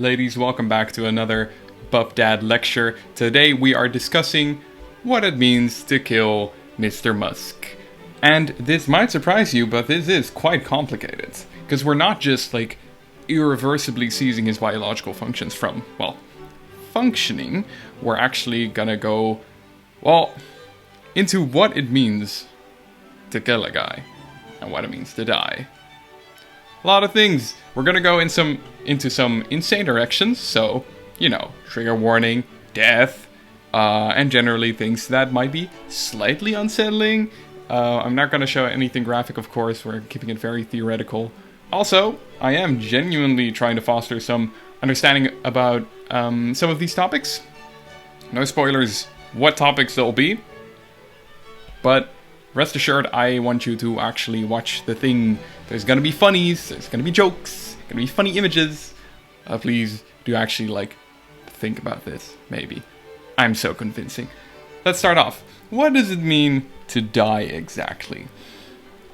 ladies, welcome back to another BUPDAD lecture. Today we are discussing what it means to kill Mr. Musk. And this might surprise you, but this is quite complicated. Because we're not just, irreversibly seizing his biological functions from, functioning. We're actually gonna go, into what it means to kill a guy. And what it means to die. A lot of things. We're gonna go into some insane directions, so, trigger warning, death, and generally things that might be slightly unsettling. I'm not gonna show anything graphic, of course, we're keeping it very theoretical. Also, I am genuinely trying to foster some understanding about some of these topics. No spoilers what topics they'll be, but rest assured, I want you to actually watch the thing. There's gonna be funnies, there's gonna be jokes, gonna be funny images. Please do actually, think about this, maybe. I'm so convincing. Let's start off. What does it mean to die exactly?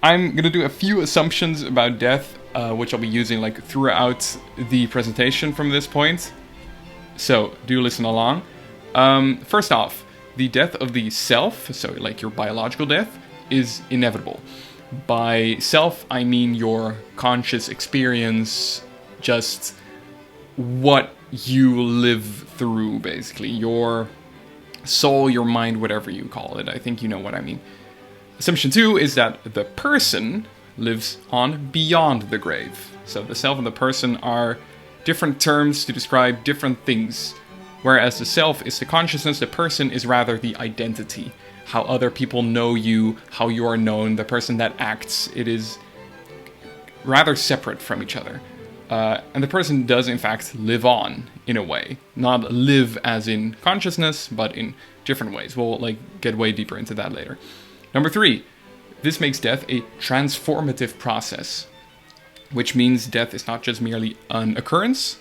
I'm gonna do a few assumptions about death, which I'll be using, throughout the presentation from this point. So, do listen along. First off, the death of the self, so your biological death, is inevitable. By self, I mean your conscious experience, just what you live through, basically. Your soul, your mind, whatever you call it. I think you know what I mean. Assumption 2 is that the person lives on beyond the grave. So the self and the person are different terms to describe different things. Whereas the self is the consciousness, the person is rather the identity. How other people know you, how you are known, the person that acts. It is rather separate from each other. And the person does, in fact, live on, in a way. Not live as in consciousness, but in different ways. We'll, get way deeper into that later. Number 3, this makes death a transformative process. Which means death is not just merely an occurrence.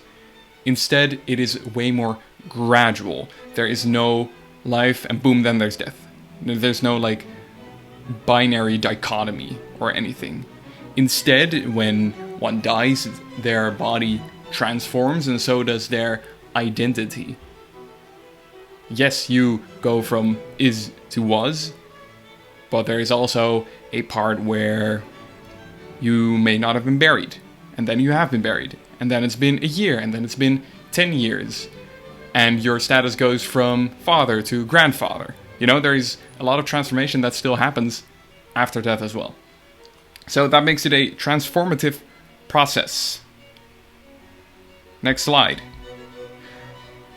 Instead, it is way more gradual. There is no life, and boom, then there's death. There's no, binary dichotomy or anything. Instead, when one dies, their body transforms, and so does their identity. Yes, you go from is to was, but there is also a part where you may not have been buried, and then you have been buried, and then it's been a year, and then it's been 10 years, and your status goes from father to grandfather. There is a lot of transformation that still happens after death as well. So that makes it a transformative process. Next slide.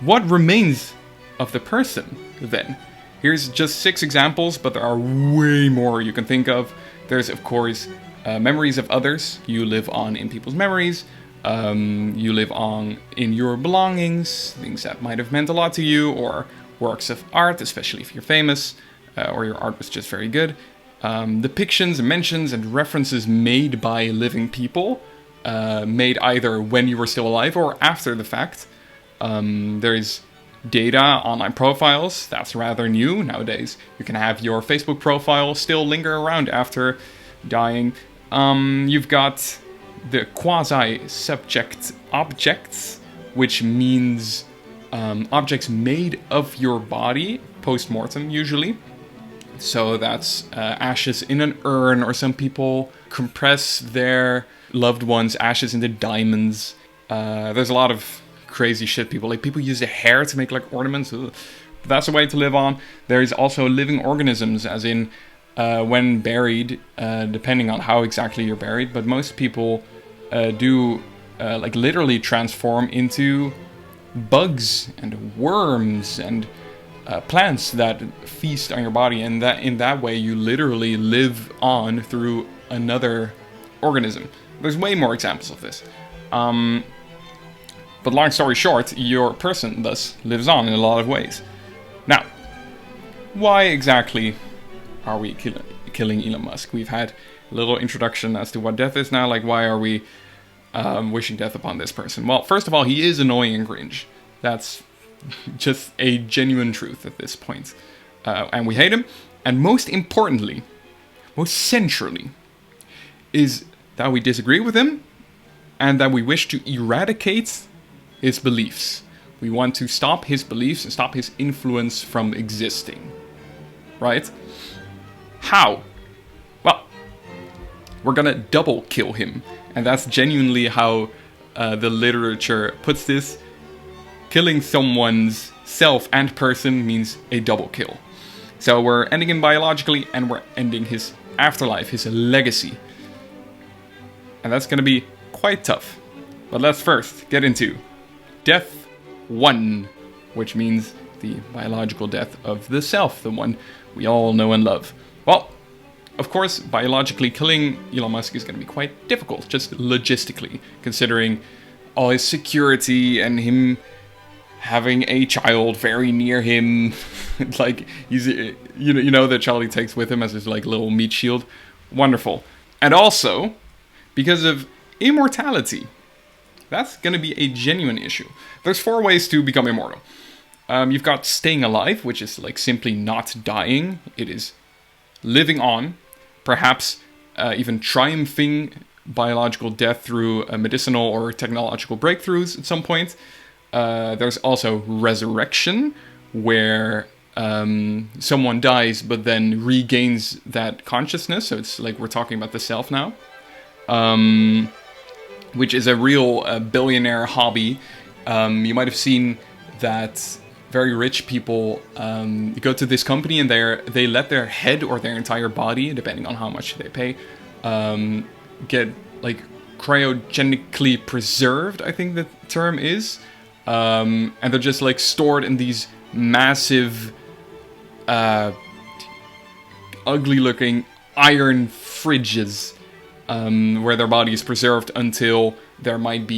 What remains of the person, then? Here's just 6 examples, but there are way more you can think of. There's, of course, memories of others. You live on in people's memories. You live on in your belongings, things that might have meant a lot to you, or works of art, especially if you're famous, or your art was just very good. Depictions, mentions, and references made by living people, made either when you were still alive or after the fact. There's data, online profiles, that's rather new nowadays. You can have your Facebook profile still linger around after dying. You've got the quasi-subject objects, which means objects made of your body, post-mortem usually. So that's ashes in an urn, or some people compress their loved ones' ashes into diamonds. There's a lot of crazy shit people use the hair to make ornaments. Ugh. That's a way to live on. There's also living organisms, as in when buried, depending on how exactly you're buried, but most people do literally transform into bugs and worms and plants that feast on your body, and that in that way you literally live on through another organism. There's way more examples of this. But long story short, your person thus lives on in a lot of ways. Now, why exactly are we killing Elon Musk? We've had a little introduction as to what death is now. Why are we wishing death upon this person? Well, first of all, he is annoying and cringe. That's just a genuine truth at this point. And we hate him. And most importantly, most centrally, is that we disagree with him and that we wish to eradicate his beliefs. We want to stop his beliefs and stop his influence from existing. Right? How? Well, we're gonna double kill him. And that's genuinely how the literature puts this. Killing someone's self and person means a double kill. So we're ending him biologically, and we're ending his afterlife, his legacy. And that's gonna be quite tough. But let's first get into death 1, which means the biological death of the self, the one we all know and love. Well, of course, biologically killing Elon Musk is going to be quite difficult, just logistically, considering all his security and him having a child very near him. Like, he's, you know that child he takes with him as his like little meat shield. Wonderful. And also, because of immortality. That's going to be a genuine issue. There's 4 ways to become immortal. You've got staying alive, which is like simply not dying. It is living on, perhaps even triumphing biological death through medicinal or technological breakthroughs at some point. There's also resurrection, where someone dies but then regains that consciousness. So it's like we're talking about the self now. Which is a real billionaire hobby. You might have seen that very rich people go to this company and they let their head or their entire body, depending on how much they pay, get like cryogenically preserved, I think the term is. And they're just like stored in these massive, ugly-looking iron fridges. Where their body is preserved until there might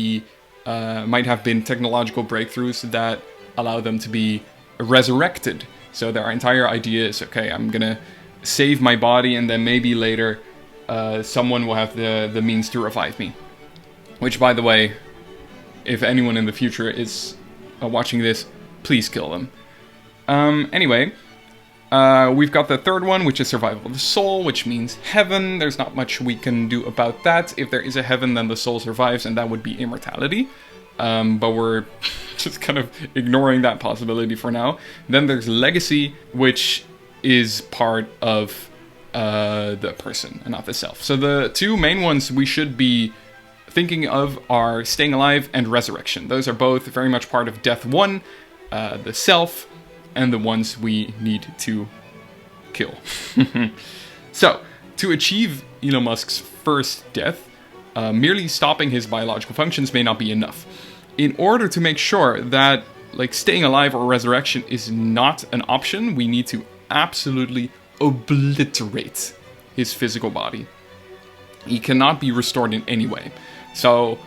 have been technological breakthroughs that allow them to be resurrected. So their entire idea is, okay, I'm gonna save my body, and then maybe later someone will have the means to revive me. Which, by the way, if anyone in the future is watching this, please kill them. Anyway. We've got the third one, which is survival of the soul, which means heaven. There's not much we can do about that. If there is a heaven, then the soul survives, and that would be immortality. But we're just kind of ignoring that possibility for now. Then there's legacy, which is part of the person and not the self. So the 2 main ones we should be thinking of are staying alive and resurrection. Those are both very much part of death 1, the self, and the ones we need to kill. So, to achieve Elon Musk's first death, merely stopping his biological functions may not be enough. In order to make sure that like staying alive or resurrection is not an option, we need to absolutely obliterate his physical body. He cannot be restored in any way. So,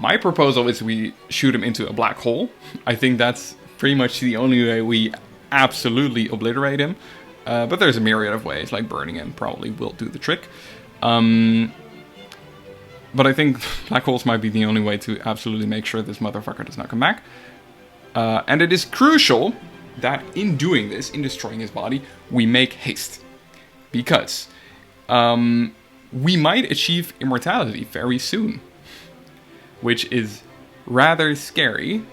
my proposal is we shoot him into a black hole. I think that's pretty much the only way we absolutely obliterate him. But there's a myriad of ways, like burning him probably will do the trick. But I think black holes might be the only way to absolutely make sure this motherfucker does not come back. And it is crucial that in doing this, in destroying his body, we make haste. Because we might achieve immortality very soon. Which is rather scary.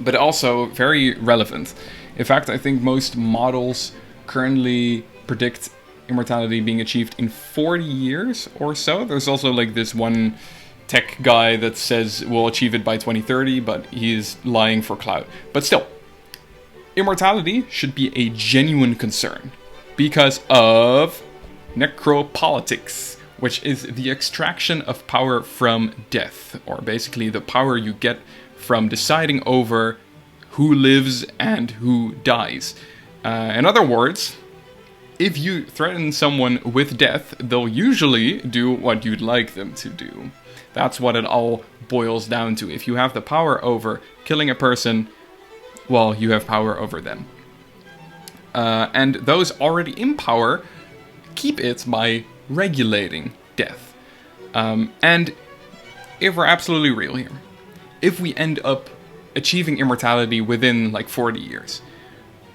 But also very relevant. In fact, I think most models currently predict immortality being achieved in 40 years or so. There's also like this one tech guy that says we'll achieve it by 2030, but he's lying for clout. But still, immortality should be a genuine concern because of necropolitics, which is the extraction of power from death, or basically the power you get from deciding over who lives and who dies. In other words, if you threaten someone with death, they'll usually do what you'd like them to do. That's what it all boils down to. If you have the power over killing a person, well, you have power over them. And those already in power keep it by regulating death. And if we're absolutely real here, if we end up achieving immortality within like 40 years,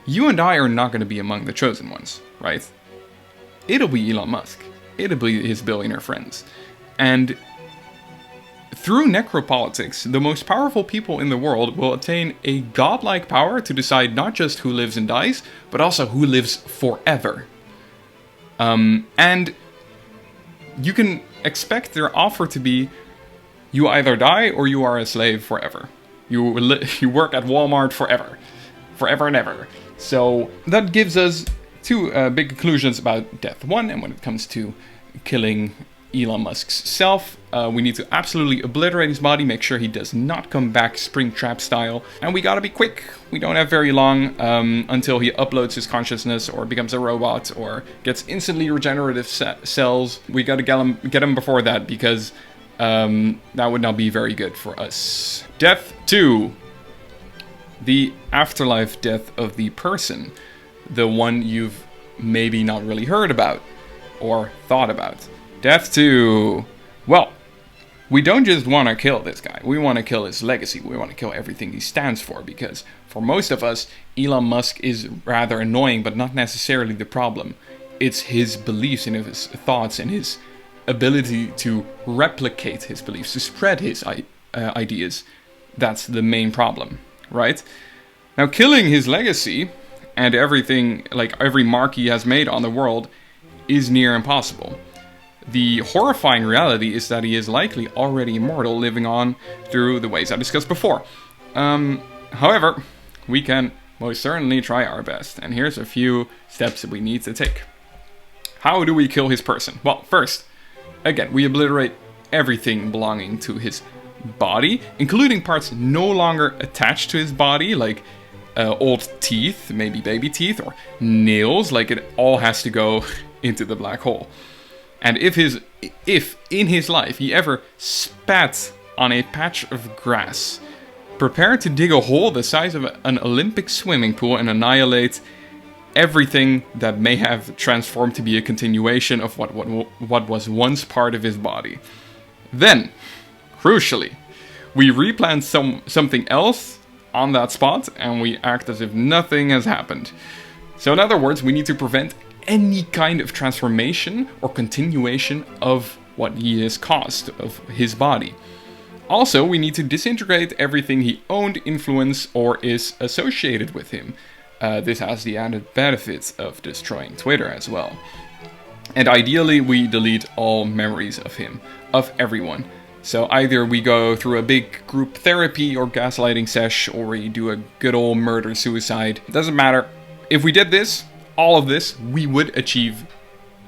you and I are not going to be among the chosen ones, right? It'll be Elon Musk. It'll be his billionaire friends. And Through necropolitics, the most powerful people in the world will attain a godlike power to decide not just who lives and dies, but also who lives forever. And you can expect their offer to be, you either die or you are a slave forever. You work at Walmart forever. Forever and ever. So that gives us two big conclusions about Death 1, and when it comes to killing Elon Musk's self, we need to absolutely obliterate his body, make sure he does not come back Springtrap style, and we gotta be quick. We don't have very long until he uploads his consciousness or becomes a robot or gets instantly regenerative cells. We gotta get him before that, because that would not be very good for us. Death 2. The afterlife death of the person. The one you've maybe not really heard about or thought about. Death 2. Well, we don't just want to kill this guy. We want to kill his legacy. We want to kill everything he stands for, because for most of us, Elon Musk is rather annoying, but not necessarily the problem. It's his beliefs and his thoughts and his ability to replicate his beliefs, to spread his ideas. That's the main problem, right? Now, killing his legacy and everything, like every mark he has made on the world, is near impossible. The horrifying reality is that he is likely already immortal, living on through the ways I discussed before. However, we can most certainly try our best, and here's a few steps that we need to take. How do we kill his person? Well, first, again, we obliterate everything belonging to his body, including parts no longer attached to his body, like old teeth, maybe baby teeth, or nails. Like, it all has to go into the black hole. And if in his life he ever spat on a patch of grass, prepare to dig a hole the size of an Olympic swimming pool and annihilate everything that may have transformed to be a continuation of what was once part of his body. Then, crucially, we replant something else on that spot, and we act as if nothing has happened. So in other words, we need to prevent any kind of transformation or continuation of what he has caused of his body. Also, we need to disintegrate everything he owned, influenced, or is associated with him. This has the added benefits of destroying Twitter as well. And ideally, we delete all memories of him, of everyone. So either we go through a big group therapy or gaslighting sesh, or we do a good old murder-suicide. It doesn't matter. If we did this, all of this, we would achieve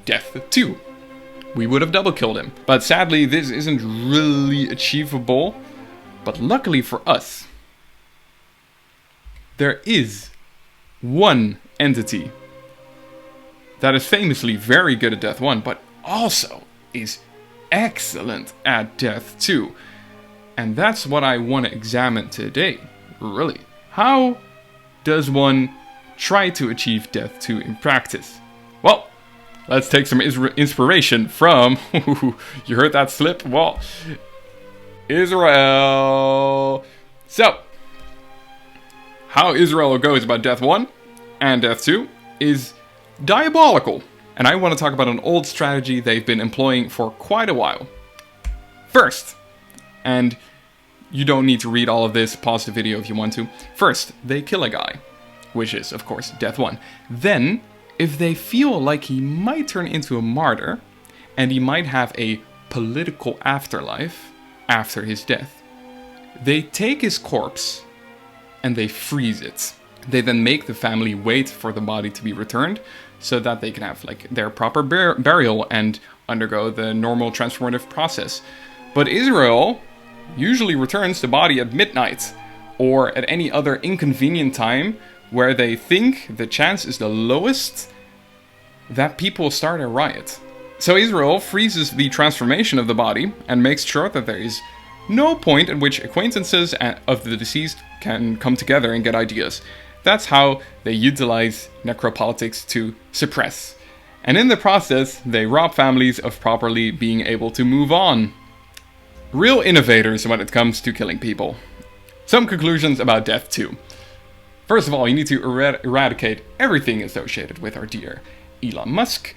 Death 2. We would have double killed him. But sadly, this isn't really achievable. But luckily for us, there is one entity that is famously very good at Death 1, but also is excellent at Death 2. And that's what I want to examine today, really. How does one try to achieve Death 2 in practice? Well, let's take some inspiration from, you heard that slip? Well, Israel. So, how Israel goes about Death 1 and Death 2 is diabolical. And I want to talk about an old strategy they've been employing for quite a while. First, and you don't need to read all of this, pause the video if you want to. First, they kill a guy, which is, of course, Death 1. Then, if they feel like he might turn into a martyr, and he might have a political afterlife after his death, they take his corpse and they freeze it. They then make the family wait for the body to be returned, so that they can have like their proper burial and undergo the normal transformative process. But Israel usually returns the body at midnight, or at any other inconvenient time where they think the chance is the lowest that people start a riot. So Israel freezes the transformation of the body and makes sure that there is no point at which acquaintances of the deceased can come together and get ideas. That's how they utilize necropolitics to suppress. And in the process, they rob families of properly being able to move on. Real innovators when it comes to killing people. Some conclusions about Death 2. First of all, you need to eradicate everything associated with our dear Elon Musk.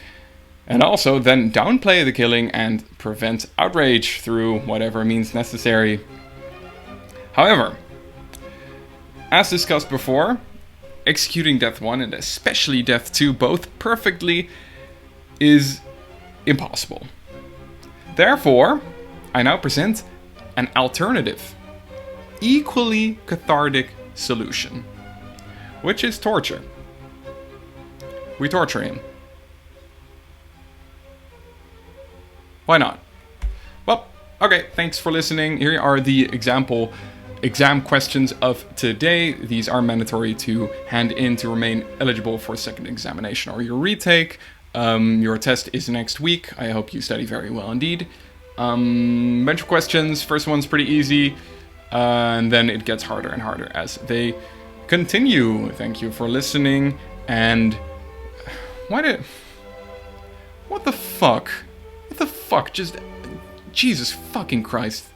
And also then downplay the killing and prevent outrage through whatever means necessary. However, as discussed before, executing Death 1 and especially Death 2 both perfectly is impossible. Therefore, I now present an alternative, equally cathartic solution, which is torture. We torture him. Why not? Well, okay, thanks for listening. Here are the exam questions of today. These are mandatory to hand in to remain eligible for a second examination or your retake. Your test is next week. I hope you study very well indeed. Bunch of questions. First one's pretty easy, and then it gets harder and harder as they continue. Thank you for listening, and what the fuck? What the fuck? Just, Jesus fucking Christ.